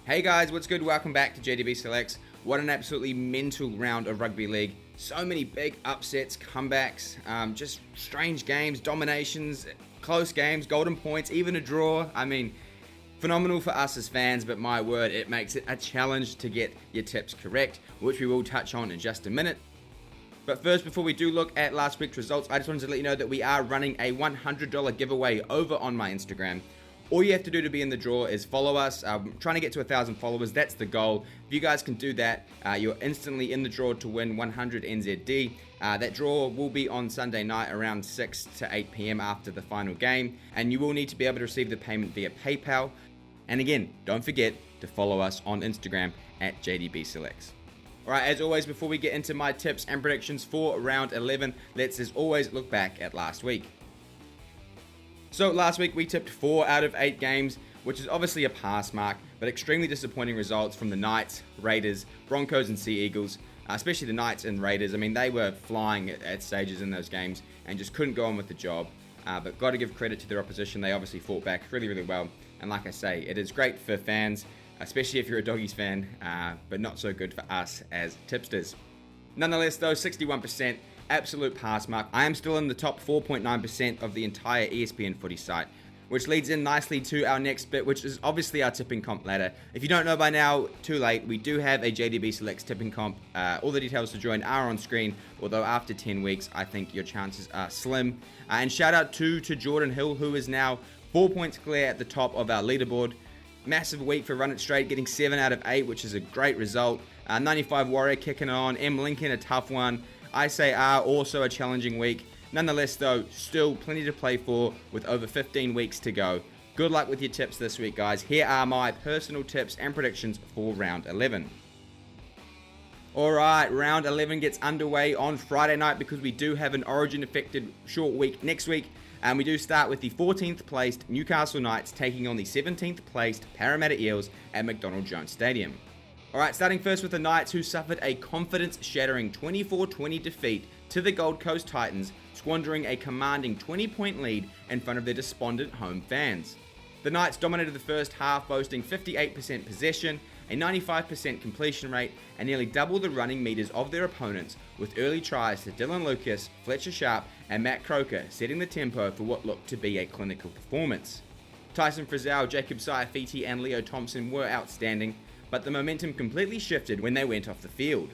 Hey guys, what's good? Welcome back to JDB Selects. What an absolutely mental round of rugby league. So many big upsets, comebacks, just strange games, dominations, close games, golden points, even a draw. I mean, phenomenal for us as fans, but my word, it makes it a challenge to get your tips correct, which we will touch on in just a minute. But first, before we do look at last week's results, I just wanted to let you know that we are running a $100 giveaway over on my Instagram. All you have to do to be in the draw is follow us. I'm trying to get to 1,000 followers. That's the goal. If you guys can do that, you're instantly in the draw to win 100 NZD. That draw will be on Sunday night around 6 to 8 p.m. after the final game. And you will need to be able to receive the payment via PayPal. And again, don't forget to follow us on Instagram at JDB Selects. Alright, as always, before we get into my tips and predictions for round 11, let's as always look back at last week. So last week we tipped 4 out of 8 games, which is obviously a pass mark, but extremely disappointing results from the Knights, Raiders, Broncos and Sea Eagles, especially the Knights and Raiders. I mean, they were flying at stages in those games and just couldn't go on with the job. But got to give credit to their opposition. They obviously fought back really well. And like I say, it is great for fans, especially if you're a Doggies fan, but not so good for us as tipsters. Nonetheless though, 61%. Absolute pass mark. I am still in the top 4.9% of the entire ESPN footy site, which leads in nicely to our next bit, which is obviously our tipping comp ladder. If you don't know by now, too late, we do have a JDB Selects tipping comp. All the details to join are on screen, although after 10 weeks, I think your chances are slim. And shout out to Jordan Hill, who is now 4 points clear at the top of our leaderboard. Massive week for Run It Straight, getting 7 out of 8, which is a great result. 95 Warrior kicking on, M Lincoln a tough one. I say also a challenging week. Nonetheless though, still plenty to play for with over 15 weeks to go. Good luck with your tips this week, guys. Here are my personal tips and predictions for round 11. Alright, round 11 gets underway on Friday night because we do have an Origin affected short week next week. And we do start with the 14th placed Newcastle Knights taking on the 17th placed Parramatta Eels at McDonald Jones Stadium. Alright, starting first with the Knights, who suffered a confidence-shattering 24-20 defeat to the Gold Coast Titans, squandering a commanding 20-point lead in front of their despondent home fans. The Knights dominated the first half, boasting 58% possession, a 95% completion rate, and nearly double the running meters of their opponents, with early tries to Dylan Lucas, Fletcher Sharp, and Matt Croker setting the tempo for what looked to be a clinical performance. Tyson Frizzell, Jacob Saifiti, and Leo Thompson were outstanding, but the momentum completely shifted when they went off the field.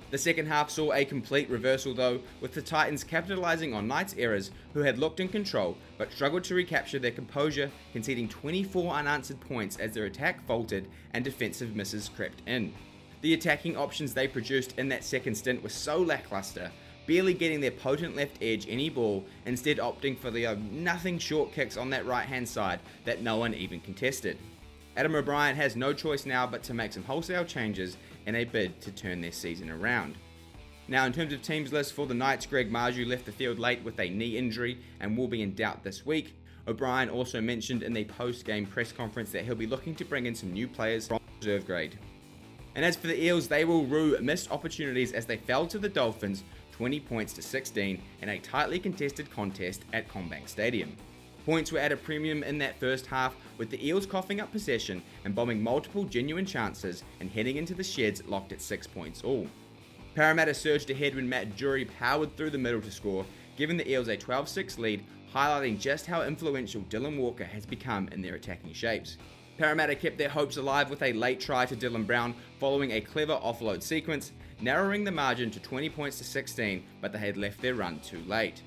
The second half saw a complete reversal though, with the Titans capitalising on Knights' errors, who had looked in control but struggled to recapture their composure, conceding 24 unanswered points as their attack faltered and defensive misses crept in. The attacking options they produced in that second stint were so lackluster, barely getting their potent left edge any ball, instead opting for the nothing short kicks on that right hand side that no one even contested. Adam O'Brien has no choice now but to make some wholesale changes in a bid to turn their season around. Now, in terms of teams list for the Knights, Greg Marju left the field late with a knee injury and will be in doubt this week. O'Brien also mentioned in the post-game press conference that he'll be looking to bring in some new players from reserve grade. And as for the Eels, they will rue missed opportunities as they fell to the Dolphins 20 points to 16 in a tightly contested contest at CommBank Stadium. Points were at a premium in that first half, with the Eels coughing up possession and bombing multiple genuine chances and heading into the sheds locked at 6 points all. Parramatta surged ahead when Matt Jury powered through the middle to score, giving the Eels a 12-6 lead, highlighting just how influential Dylan Walker has become in their attacking shapes. Parramatta kept their hopes alive with a late try to Dylan Brown following a clever offload sequence, narrowing the margin to 20 points to 16, but they had left their run too late.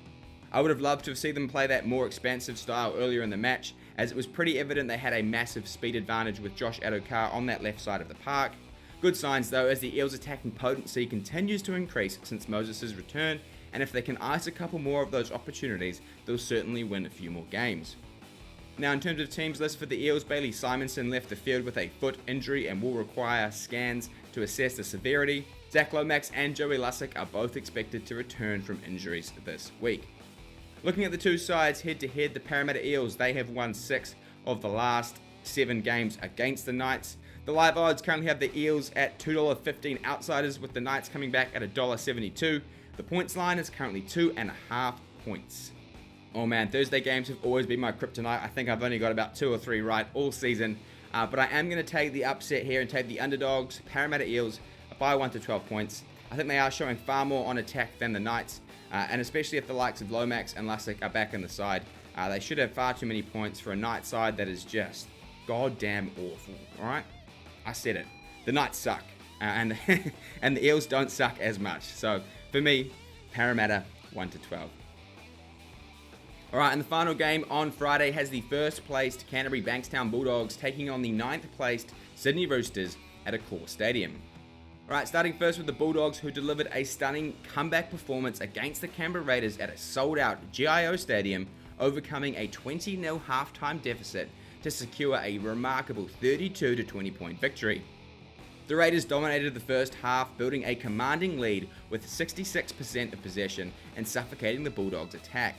I would have loved to have seen them play that more expansive style earlier in the match, as it was pretty evident they had a massive speed advantage with Josh Adokar on that left side of the park. Good signs though, as the Eels' attacking potency continues to increase since Moses' return, and if they can ice a couple more of those opportunities, they'll certainly win a few more games. Now, in terms of teams list for the Eels, Bailey Simonson left the field with a foot injury and will require scans to assess the severity. Zach Lomax and Joey Lussick are both expected to return from injuries this week. Looking at the two sides head-to-head, the Parramatta Eels, they have won 6 of the last 7 games against the Knights. The live odds currently have the Eels at $2.15 outsiders, with the Knights coming back at $1.72. The points line is currently 2.5 points. Oh man, Thursday games have always been my kryptonite. I think I've only got about 2 or 3 right all season. But I am going to take the upset here and take the underdogs, Parramatta Eels, by 1 to 12 points. I think they are showing far more on attack than the Knights, and especially if the likes of Lomax and Lussick are back in the side, they should have far too many points for a Knights side that is just goddamn awful. Alright? I said it. The Knights suck, and the Eels don't suck as much. So, for me, Parramatta 1 to 12. Alright, and the final game on Friday has the first placed Canterbury Bankstown Bulldogs taking on the 9th placed Sydney Roosters at Accor Stadium. Alright, starting first with the Bulldogs, who delivered a stunning comeback performance against the Canberra Raiders at a sold-out GIO Stadium, overcoming a 20-0 halftime deficit to secure a remarkable 32 to 20 point victory. The Raiders dominated the first half, building a commanding lead with 66% of possession and suffocating the Bulldogs' attack.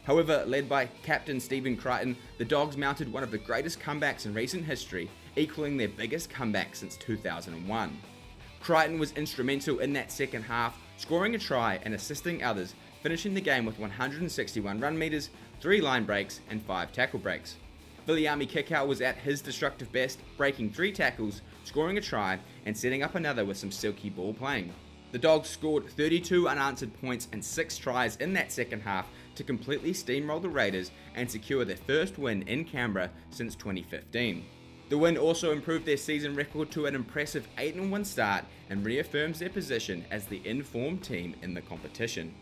However, led by captain Stephen Crichton, the Dogs mounted one of the greatest comebacks in recent history, equaling their biggest comeback since 2001. Crichton was instrumental in that second half, scoring a try and assisting others, finishing the game with 161 run meters, 3 line breaks and 5 tackle breaks. Viliami Kikau was at his destructive best, breaking 3 tackles, scoring a try and setting up another with some silky ball playing. The Dogs scored 32 unanswered points and 6 tries in that second half to completely steamroll the Raiders and secure their first win in Canberra since 2015. The win also improved their season record to an impressive 8-1 start and reaffirms their position as the informed team in the competition.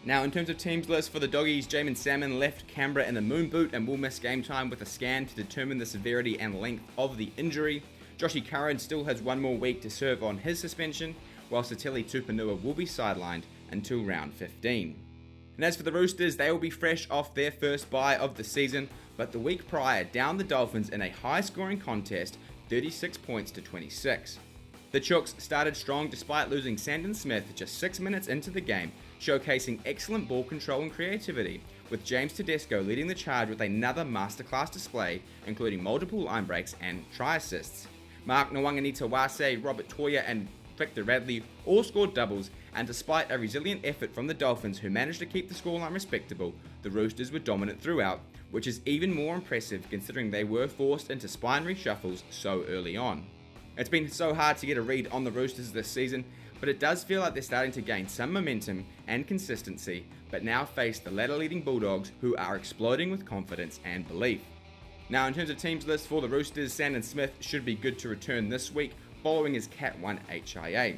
Now, in terms of teams list for the Doggies, Jamin Salmon left Canberra in the moon boot and will miss game time with a scan to determine the severity and length of the injury. Joshy Curran still has 1 more week to serve on his suspension, while Satili Tupanua will be sidelined until round 15. And as for the Roosters, they will be fresh off their first bye of the season, but the week prior downed the Dolphins in a high-scoring contest, 36 points to 26. The Chooks started strong despite losing Sandon Smith just 6 minutes into the game, showcasing excellent ball control and creativity, with James Tedesco leading the charge with another masterclass display, including multiple line breaks and try assists. Mark Nwanganitawase, Robert Toya and Victor Radley all scored doubles, and despite a resilient effort from the Dolphins who managed to keep the scoreline respectable, the Roosters were dominant throughout, which is even more impressive considering they were forced into spine reshuffles so early on. It's been so hard to get a read on the Roosters this season, but it does feel like they're starting to gain some momentum and consistency, but now face the ladder-leading Bulldogs who are exploding with confidence and belief. Now, in terms of teams list for the Roosters, Sandon Smith should be good to return this week, following his Cat 1 HIA.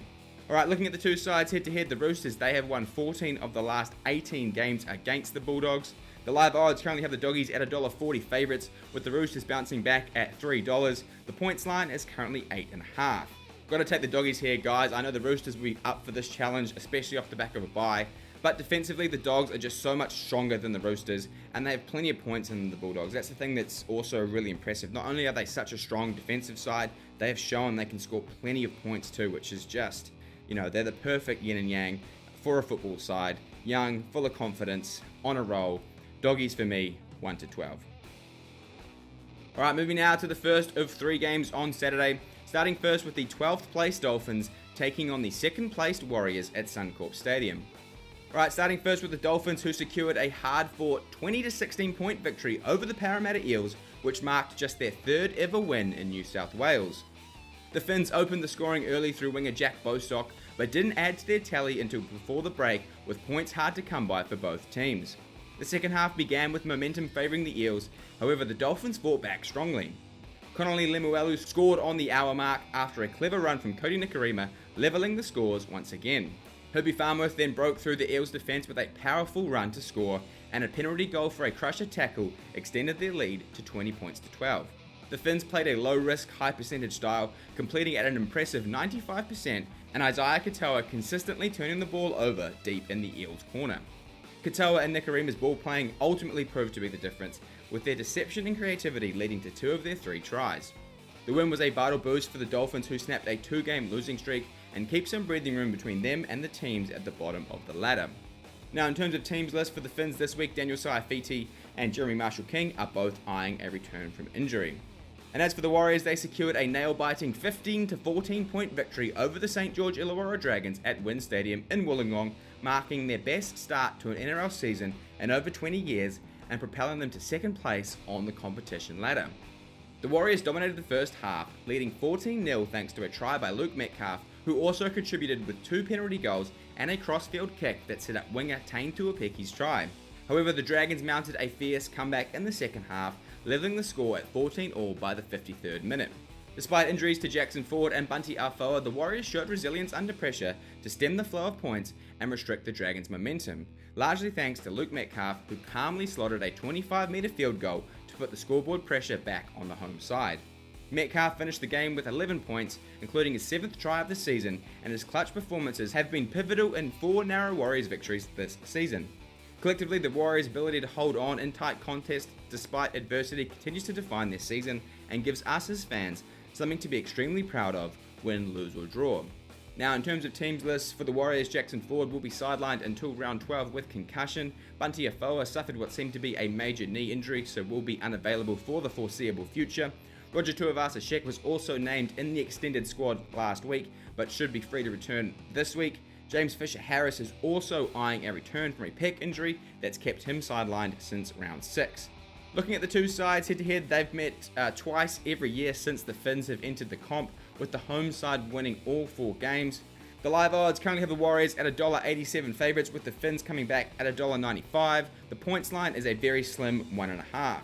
Alright, looking at the two sides head-to-head, the Roosters, they have won 14 of the last 18 games against the Bulldogs. The live odds currently have the Doggies at $1.40 favourites, with the Roosters bouncing back at $3. The points line is currently 8.5. Got to take the Doggies here, guys. I know the Roosters will be up for this challenge, especially off the back of a bye. But defensively, the Dogs are just so much stronger than the Roosters, and they have plenty of points in the Bulldogs. That's the thing that's also really impressive. Not only are they such a strong defensive side, they have shown they can score plenty of points too, which is just, they're the perfect yin and yang for a football side. Young, full of confidence, on a roll. Doggies for me, 1 to 12. Alright, moving now to the first of 3 games on Saturday. Starting first with the 12th placed Dolphins taking on the 2nd placed Warriors at Suncorp Stadium. Alright, starting first with the Dolphins, who secured a hard-fought 20 to 16 point victory over the Parramatta Eels, which marked just their 3rd ever win in New South Wales. The Finns opened the scoring early through winger Jack Bostock, but didn't add to their tally until before the break, with points hard to come by for both teams. The second half began with momentum favouring the Eels, however the Dolphins fought back strongly. Connolly Lemuelu scored on the hour mark after a clever run from Cody Nikorima, levelling the scores once again. Herbie Farmworth then broke through the Eels' defence with a powerful run to score, and a penalty goal for a crusher tackle extended their lead to 20 points to 12. The Finns played a low-risk, high-percentage style, completing at an impressive 95%, and Isaiah Katoa consistently turning the ball over deep in the Eels' corner. Katoa and Nikorima's ball playing ultimately proved to be the difference, with their deception and creativity leading to 2 of their 3 tries. The win was a vital boost for the Dolphins, who snapped a 2-game losing streak and keep some breathing room between them and the teams at the bottom of the ladder. Now, in terms of teams list for the Finns this week, Daniel Saifiti and Jeremy Marshall-King are both eyeing a return from injury. And as for the Warriors, they secured a nail-biting 15 to 14 point victory over the St. George Illawarra Dragons at Wynn Stadium in Wollongong, marking their best start to an NRL season in over 20 years and propelling them to 2nd place on the competition ladder. The Warriors dominated the first half, leading 14-0 thanks to a try by Luke Metcalf, who also contributed with 2 penalty goals and a cross-field kick that set up winger Tane Tuapeki's try. However, the Dragons mounted a fierce comeback in the second half, levelling the score at 14-all by the 53rd minute. Despite injuries to Jackson Ford and Bunty Afoa, the Warriors showed resilience under pressure to stem the flow of points and restrict the Dragons' momentum, largely thanks to Luke Metcalf, who calmly slotted a 25-metre field goal to put the scoreboard pressure back on the home side. Metcalf finished the game with 11 points, including his 7th try of the season, and his clutch performances have been pivotal in 4 narrow Warriors victories this season. Collectively, the Warriors' ability to hold on in tight contests despite adversity continues to define their season and gives us as fans something to be extremely proud of, win, lose or draw. Now, in terms of teams lists for the Warriors, Jackson Ford will be sidelined until round 12 with concussion. Bunty Afoa suffered what seemed to be a major knee injury, so will be unavailable for the foreseeable future. Roger Tuivasa-Sheck was also named in the extended squad last week, but should be free to return this week. James Fisher-Harris is also eyeing a return from a pec injury that's kept him sidelined since round 6. Looking at the two sides head-to-head, they've met twice every year since the Finns have entered the comp, with the home side winning all 4 games. The live odds currently have the Warriors at $1.87 favourites, with the Finns coming back at $1.95. The points line is a very slim 1.5.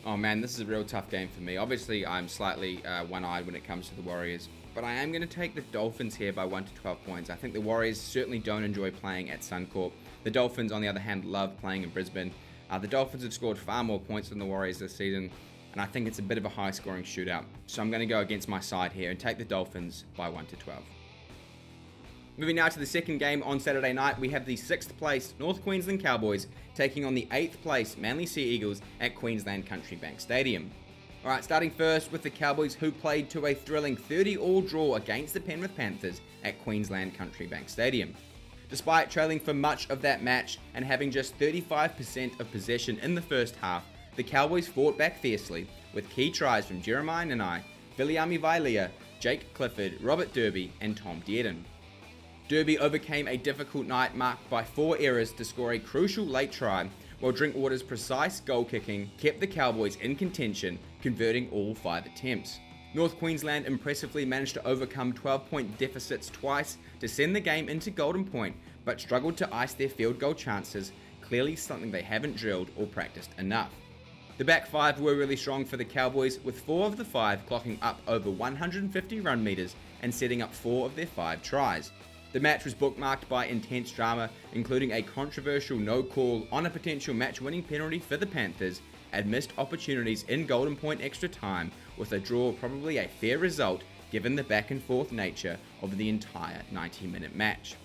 Oh man, this is a real tough game for me. Obviously, I'm slightly one-eyed when it comes to the Warriors, but I am going to take the Dolphins here by 1 to 12 points. I think the Warriors certainly don't enjoy playing at Suncorp. The Dolphins, on the other hand, love playing in Brisbane. The Dolphins have scored far more points than the Warriors this season, and I think it's a bit of a high-scoring shootout. So I'm going to go against my side here and take the Dolphins by 1 to 12. Moving now to the second game on Saturday night, we have the 6th placed North Queensland Cowboys taking on the 8th placed Manly Sea Eagles at Queensland Country Bank Stadium. Alright, starting first with the Cowboys, who played to a thrilling 30-all draw against the Penrith Panthers at Queensland Country Bank Stadium. Despite trailing for much of that match and having just 35% of possession in the first half, the Cowboys fought back fiercely with key tries from Jeremiah Nanai, Viliami Vailea, Jake Clifford, Robert Derby and Tom Dearden. Derby overcame a difficult night marked by 4 errors to score a crucial late try, while Drinkwater's precise goal kicking kept the Cowboys in contention, converting all 5 attempts. North Queensland impressively managed to overcome 12-point deficits twice to send the game into Golden Point, but struggled to ice their field goal chances, clearly something they haven't drilled or practiced enough. The back 5 were really strong for the Cowboys, with 4 of the 5 clocking up over 150 run meters and setting up 4 of their 5 tries. The match was bookmarked by intense drama, including a controversial no call on a potential match-winning penalty for the Panthers, and missed opportunities in Golden Point extra time, with a draw probably a fair result given the back and forth nature of the entire 90-minute match.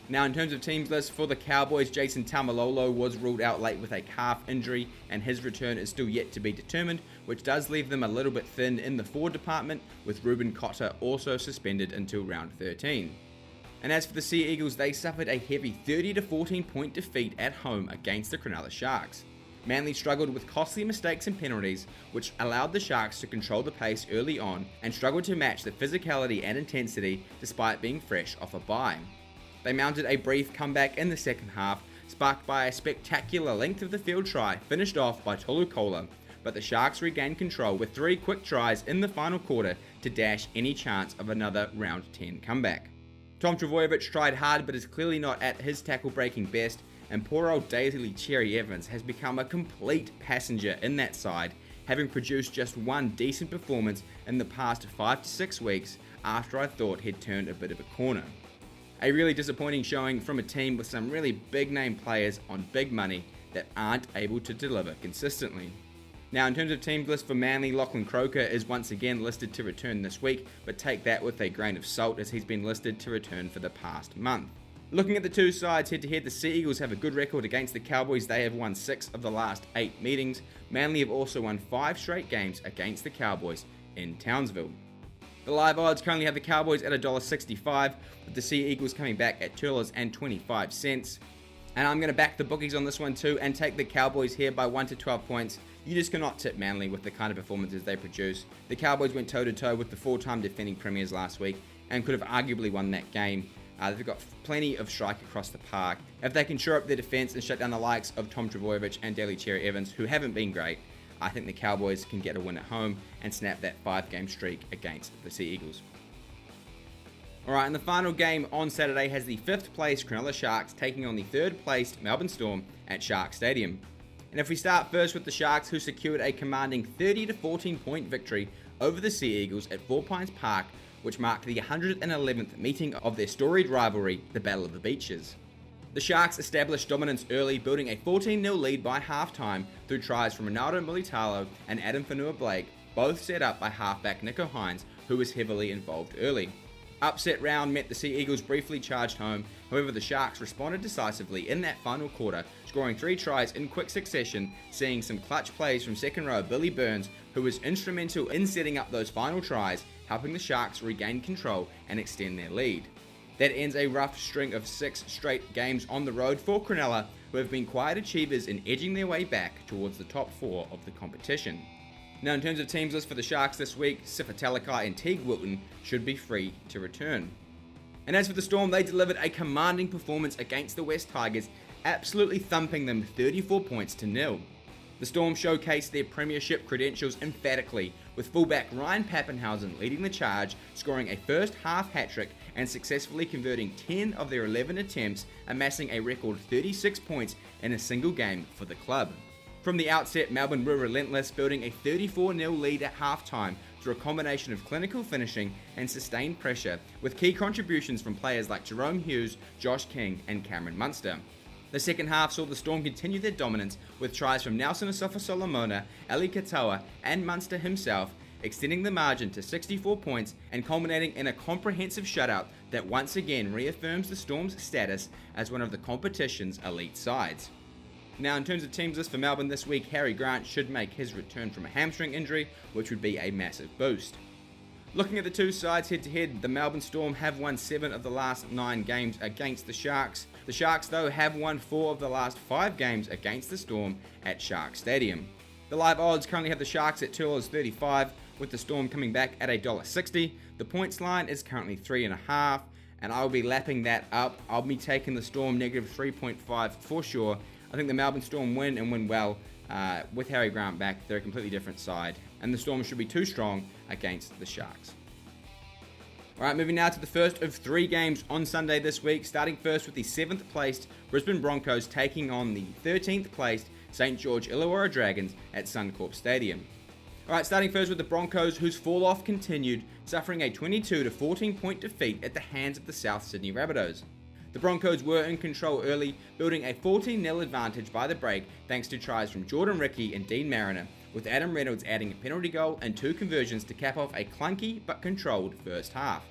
Now, in terms of teams list for the Cowboys, Jason Taumalolo was ruled out late with a calf injury, and his return is still yet to be determined, which does leave them a little bit thin in the forward department, with Ruben Cotter also suspended until round 13. And as for the Sea Eagles, they suffered a heavy 30 to 14 point defeat at home against the Cronulla Sharks. Manly struggled with costly mistakes and penalties, which allowed the Sharks to control the pace early on and struggled to match the physicality and intensity despite being fresh off a bye. They mounted a brief comeback in the second half, sparked by a spectacular length of the field try finished off by Tolu Kola, but the Sharks regained control with 3 quick tries in the final quarter to dash any chance of another round 10 comeback. Tom Trbojevic tried hard but is clearly not at his tackle-breaking best, and poor old Daly Cherry Evans has become a complete passenger in that side, having produced just 1 decent performance in the past 5 to 6 weeks after I thought he'd turned a bit of a corner. A really disappointing showing from a team with some really big name players on big money that aren't able to deliver consistently. Now, in terms of teams list for Manly, Lachlan Croker is once again listed to return this week, but take that with a grain of salt as he's been listed to return for the past month. Looking at the two sides head-to-head, the Sea Eagles have a good record against the Cowboys. They have won 6 of the last 8 meetings. Manly have also won 5 straight games against the Cowboys in Townsville. The live odds currently have the Cowboys at $1.65, with the Sea Eagles coming back at $2.25. And I'm going to back the bookies on this one too and take the Cowboys here by 1 to 12 points. You just cannot tip Manly with the kind of performances they produce. The Cowboys went toe-to-toe with the 4-time defending premiers last week and could have arguably won that game. They've got plenty of strike across the park. If they can shore up their defence and shut down the likes of Tom Trbojevic and Daly Cherry Evans, who haven't been great, I think the Cowboys can get a win at home and snap that 5-game streak against the Sea Eagles. Alright, and the final game on Saturday has the 5th placed Cronulla Sharks taking on the 3rd placed Melbourne Storm at Shark Stadium. And if we start first with the Sharks, who secured a commanding 30-14 point victory over the Sea Eagles at 4 Pines Park, which marked the 111th meeting of their storied rivalry, the Battle of the Beaches. The Sharks established dominance early, building a 14-0 lead by halftime through tries from Ronaldo Mulitalo and Adam Fanua-Blake, both set up by halfback Nico Hines, who was heavily involved early. Upset round meant the Sea Eagles briefly charged home, however the Sharks responded decisively in that final quarter, scoring 3 tries in quick succession, seeing some clutch plays from second row Billy Burns, who was instrumental in setting up those final tries, helping the Sharks regain control and extend their lead. That ends a rough string of 6 straight games on the road for Cronulla, who have been quiet achievers in edging their way back towards the top 4 of the competition. Now, in terms of teams list for the Sharks this week, Sifa Talakai and Teague Wilton should be free to return. And as for the Storm, they delivered a commanding performance against the West Tigers, absolutely thumping them 34 points to 0. The Storm showcased their premiership credentials emphatically, with fullback Ryan Pappenhausen leading the charge, scoring a first half hat-trick and successfully converting 10 of their 11 attempts, amassing a record 36 points in a single game for the club. From the outset, Melbourne were relentless, building a 34-0 lead at halftime through a combination of clinical finishing and sustained pressure, with key contributions from players like Jerome Hughes, Josh King and Cameron Munster. The second half saw the Storm continue their dominance with tries from Nelson Asofa-Solomona, Ali Katoa and Munster himself, extending the margin to 64 points and culminating in a comprehensive shutout that once again reaffirms the Storm's status as one of the competition's elite sides. Now, in terms of teams list for Melbourne this week, Harry Grant should make his return from a hamstring injury, which would be a massive boost. Looking at the two sides head-to-head, the Melbourne Storm have won 7 of the last 9 games against the Sharks. The Sharks, though, have won 4 of the last 5 games against the Storm at Shark Stadium. The live odds currently have the Sharks at $2.35, with the Storm coming back at $1.60. The points line is currently 3.5, and I will be lapping that up. I'll be taking the Storm negative 3.5 for sure. I think the Melbourne Storm win and win well. With Harry Grant back, they're a completely different side, and the Storm should be too strong against the Sharks. Alright, moving now to the first of 3 games on Sunday this week, starting first with the 7th placed Brisbane Broncos taking on the 13th placed St. George Illawarra Dragons at Suncorp Stadium. Alright, starting first with the Broncos, whose fall-off continued, suffering a 22-14 point defeat at the hands of the South Sydney Rabbitohs. The Broncos were in control early, building a 14-0 advantage by the break thanks to tries from Jordan Ricky and Dean Mariner, with Adam Reynolds adding a penalty goal and 2 conversions to cap off a clunky but controlled first half.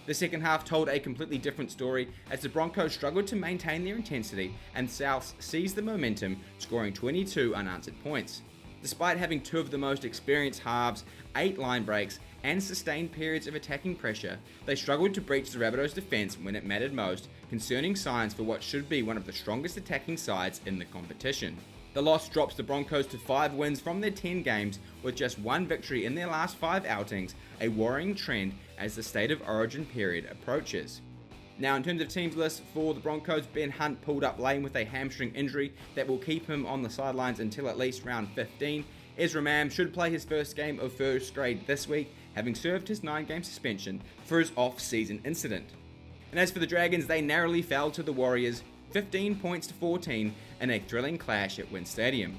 The second half told a completely different story as the Broncos struggled to maintain their intensity and Souths seized the momentum, scoring 22 unanswered points. Despite having 2 of the most experienced halves, 8 line breaks, and sustained periods of attacking pressure, they struggled to breach the Rabbitohs' defence when it mattered most, concerning signs for what should be one of the strongest attacking sides in the competition. The loss drops the Broncos to 5 wins from their 10 games, with just 1 victory in their last 5 outings, a worrying trend as the State of Origin period approaches. Now, in terms of teams list for the Broncos, Ben Hunt pulled up lame with a hamstring injury that will keep him on the sidelines until at least round 15. Ezra Mam should play his first game of first grade this week, having served his 9-game suspension for his off-season incident. And as for the Dragons, they narrowly fell to the Warriors, 15 points to 14 in a thrilling clash at Wynn Stadium.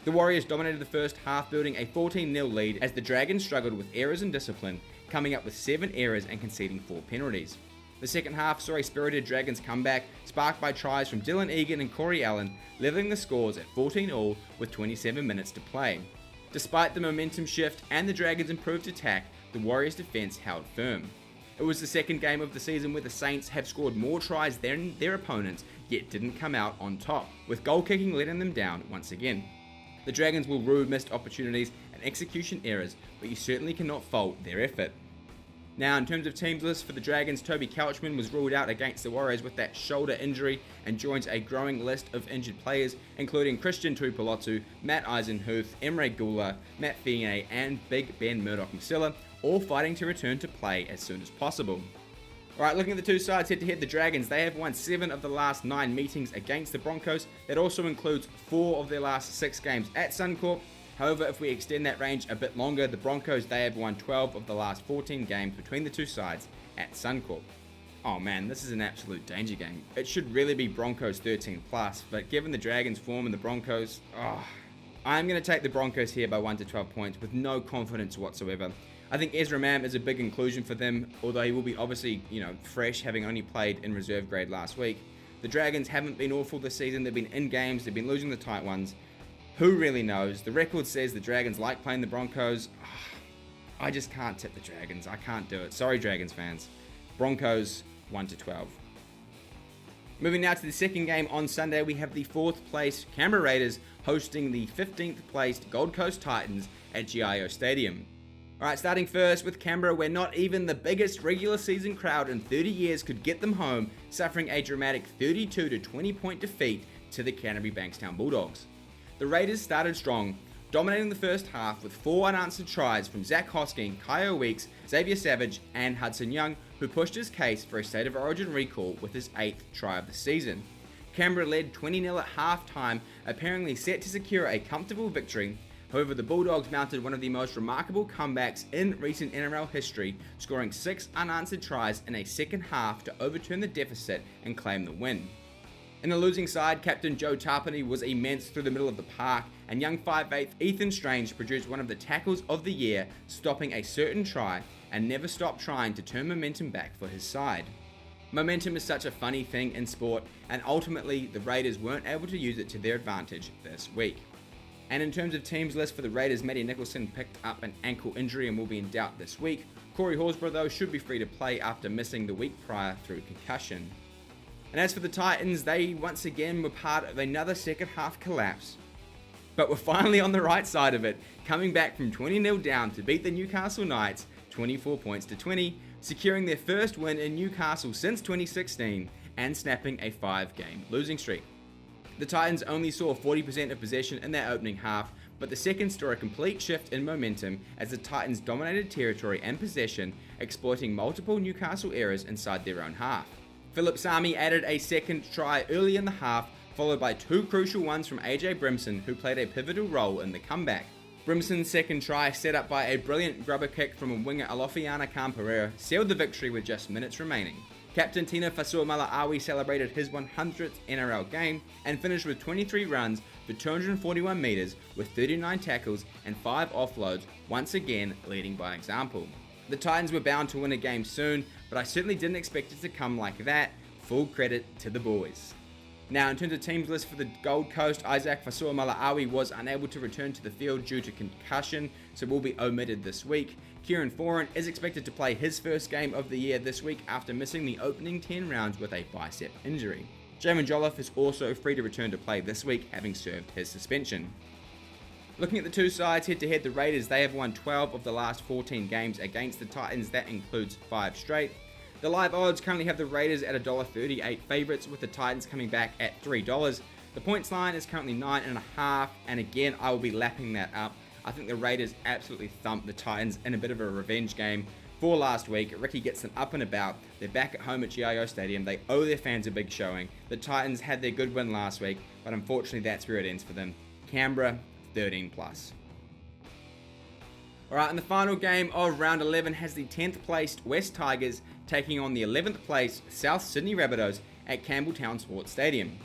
The Warriors dominated the first half, building a 14-0 lead as the Dragons struggled with errors and discipline, coming up with 7 errors and conceding 4 penalties. The second half saw a spirited Dragons comeback, sparked by tries from Dylan Egan and Corey Allen, levelling the scores at 14-all with 27 minutes to play. Despite the momentum shift and the Dragons' improved attack, the Warriors' defence held firm. It was the second game of the season where the Saints have scored more tries than their opponents, yet didn't come out on top, with goal kicking letting them down once again. The Dragons will rue missed opportunities and execution errors, but you certainly cannot fault their effort. Now, in terms of teams list for the Dragons, Toby Couchman was ruled out against the Warriors with that shoulder injury and joins a growing list of injured players, including Christian Tuipulotu, Matt Eisenhuth, Emre Gula, Matt Fiene, and Big Ben Murdoch-Masila, all fighting to return to play as soon as possible. Alright, looking at the two sides head-to-head, the Dragons, they have won 7 of the last 9 meetings against the Broncos. That also includes 4 of their last 6 games at Suncorp. However, if we extend that range a bit longer, the Broncos, they have won 12 of the last 14 games between the two sides at Suncorp. Oh man, this is an absolute danger game. It should really be Broncos 13 plus, but given the Dragons' form and the Broncos, I'm going to take the Broncos here by 1 to 12 points with no confidence whatsoever. I think Ezra Mam is a big inclusion for them, although he will be obviously, fresh, having only played in reserve grade last week. The Dragons haven't been awful this season. They've been in games, they've been losing the tight ones. Who really knows? The record says the Dragons like playing the Broncos. I just can't tip the Dragons. I can't do it. Sorry, Dragons fans. Broncos 1 to 12. Moving now to the second game on Sunday, we have the 4th placed Canberra Raiders hosting the 15th placed Gold Coast Titans at GIO Stadium. Alright, starting first with Canberra, where not even the biggest regular season crowd in 30 years could get them home, suffering a dramatic 32 to 20 point defeat to the Canterbury Bankstown Bulldogs. The Raiders started strong, dominating the first half with 4 unanswered tries from Zach Hosking, Kyo Weeks, Xavier Savage and Hudson Young, who pushed his case for a State of Origin recall with his 8th try of the season. Canberra led 20-0 at half-time, apparently set to secure a comfortable victory. However, the Bulldogs mounted one of the most remarkable comebacks in recent NRL history, scoring 6 unanswered tries in a second half to overturn the deficit and claim the win. In the losing side, captain Joe Tarpany was immense through the middle of the park, and young 5'8" Ethan Strange produced one of the tackles of the year, stopping a certain try and never stopped trying to turn momentum back for his side. Momentum is such a funny thing in sport, and ultimately the Raiders weren't able to use it to their advantage this week. And in terms of teams list for the Raiders, Matty Nicholson picked up an ankle injury and will be in doubt this week. Corey Horsburgh, though, should be free to play after missing the week prior through concussion. And as for the Titans, they once again were part of another second half collapse. But we're finally on the right side of it, coming back from 20-0 down to beat the Newcastle Knights 24 points to 20, securing their first win in Newcastle since 2016 and snapping a 5-game losing streak. The Titans only saw 40% of possession in their opening half, but the second saw a complete shift in momentum as the Titans dominated territory and possession, exploiting multiple Newcastle errors inside their own half. Philip Sami added a second try early in the half, followed by 2 crucial ones from AJ Brimson, who played a pivotal role in the comeback. Brimson's second try, set up by a brilliant grubber kick from a winger Alofiana Khan-Pereira, sealed the victory with just minutes remaining. Captain Tina Fasua-Mala'awi celebrated his 100th NRL game and finished with 23 runs for 241 metres with 39 tackles and 5 offloads, once again leading by example. The Titans were bound to win a game soon, but I certainly didn't expect it to come like that. Full credit to the boys. Now, in terms of teams list for the Gold Coast, Isaac Fasua-Mala'awi was unable to return to the field due to concussion, so will be omitted this week. Kieran Foran is expected to play his first game of the year this week after missing the opening 10 rounds with a bicep injury. Jamin Jolliffe is also free to return to play this week, having served his suspension. Looking at the two sides head-to-head, the Raiders, they have won 12 of the last 14 games against the Titans. That includes 5 straight. The live odds currently have the Raiders at $1.38 favourites, with the Titans coming back at $3. The points line is currently 9.5, and again, I will be lapping that up. I think the Raiders absolutely thumped the Titans in a bit of a revenge game for last week. Ricky gets them up and about. They're back at home at GIO Stadium. They owe their fans a big showing. The Titans had their good win last week, but unfortunately that's where it ends for them. Canberra, 13 plus. Alright, and the final game of round 11 has the 10th placed West Tigers taking on the 11th placed South Sydney Rabbitohs at Campbelltown Sports Stadium.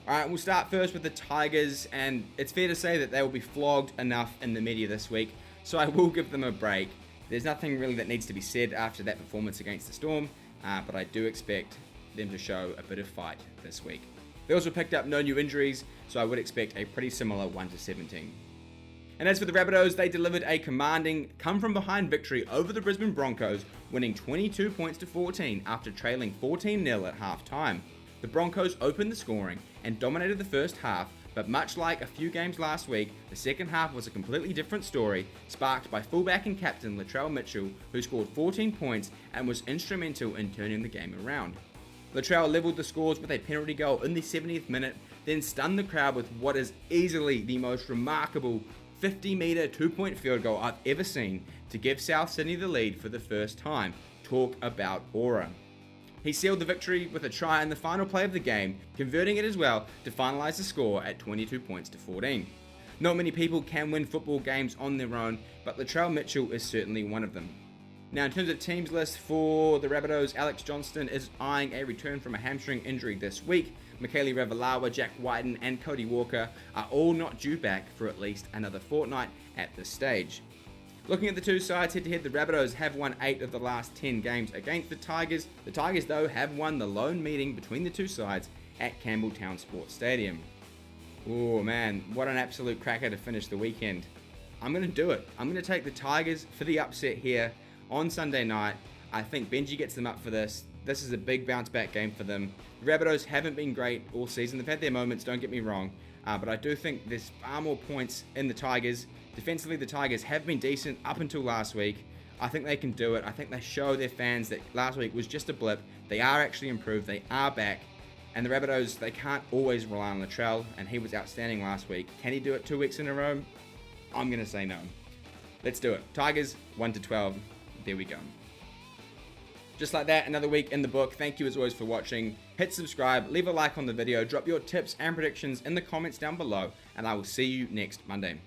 Alright, we'll start first with the Tigers, and it's fair to say that they will be flogged enough in the media this week, so I will give them a break. There's nothing really that needs to be said after that performance against the Storm, but I do expect them to show a bit of fight this week. They also picked up no new injuries, so I would expect a pretty similar 1-17. And as for the Rabbitohs, they delivered a commanding come-from-behind victory over the Brisbane Broncos, winning 22 points to 14 after trailing 14-0 at half-time. The Broncos opened the scoring and dominated the first half, but much like a few games last week, the second half was a completely different story, sparked by fullback and captain Latrell Mitchell, who scored 14 points and was instrumental in turning the game around. Latrell levelled the scores with a penalty goal in the 70th minute, then stunned the crowd with what is easily the most remarkable 50-metre 2-point field goal I've ever seen to give South Sydney the lead for the first time. Talk about aura. He sealed the victory with a try in the final play of the game, converting it as well to finalise the score at 22 points to 14. Not many people can win football games on their own, but Latrell Mitchell is certainly one of them. Now, in terms of teams list for the Rabbitohs, Alex Johnston is eyeing a return from a hamstring injury this week. Michaeli Ravalawa, Jack Whiten, and Cody Walker are all not due back for at least another fortnight at this stage. Looking at the two sides head-to-head, the Rabbitohs have won 8 of the last 10 games against the Tigers. The Tigers, though, have won the lone meeting between the two sides at Campbelltown Sports Stadium. Oh man, what an absolute cracker to finish the weekend. I'm going to do it. I'm going to take the Tigers for the upset here on Sunday night. I think Benji gets them up for this. This is a big bounce back game for them. The Rabbitohs haven't been great all season. They've had their moments, don't get me wrong. But I do think there's far more points in the Tigers. Defensively, the Tigers have been decent up until last week. I think they can do it. I think they show their fans that last week was just a blip. They are actually improved. They are back. And the Rabbitohs, they can't always rely on Latrell, and he was outstanding last week. Can he do it 2 weeks in a row? I'm going to say no. Let's do it. Tigers, 1-12. There we go. Just like that, another week in the book. Thank you as always for watching. Hit subscribe, leave a like on the video, drop your tips and predictions in the comments down below, and I will see you next Monday.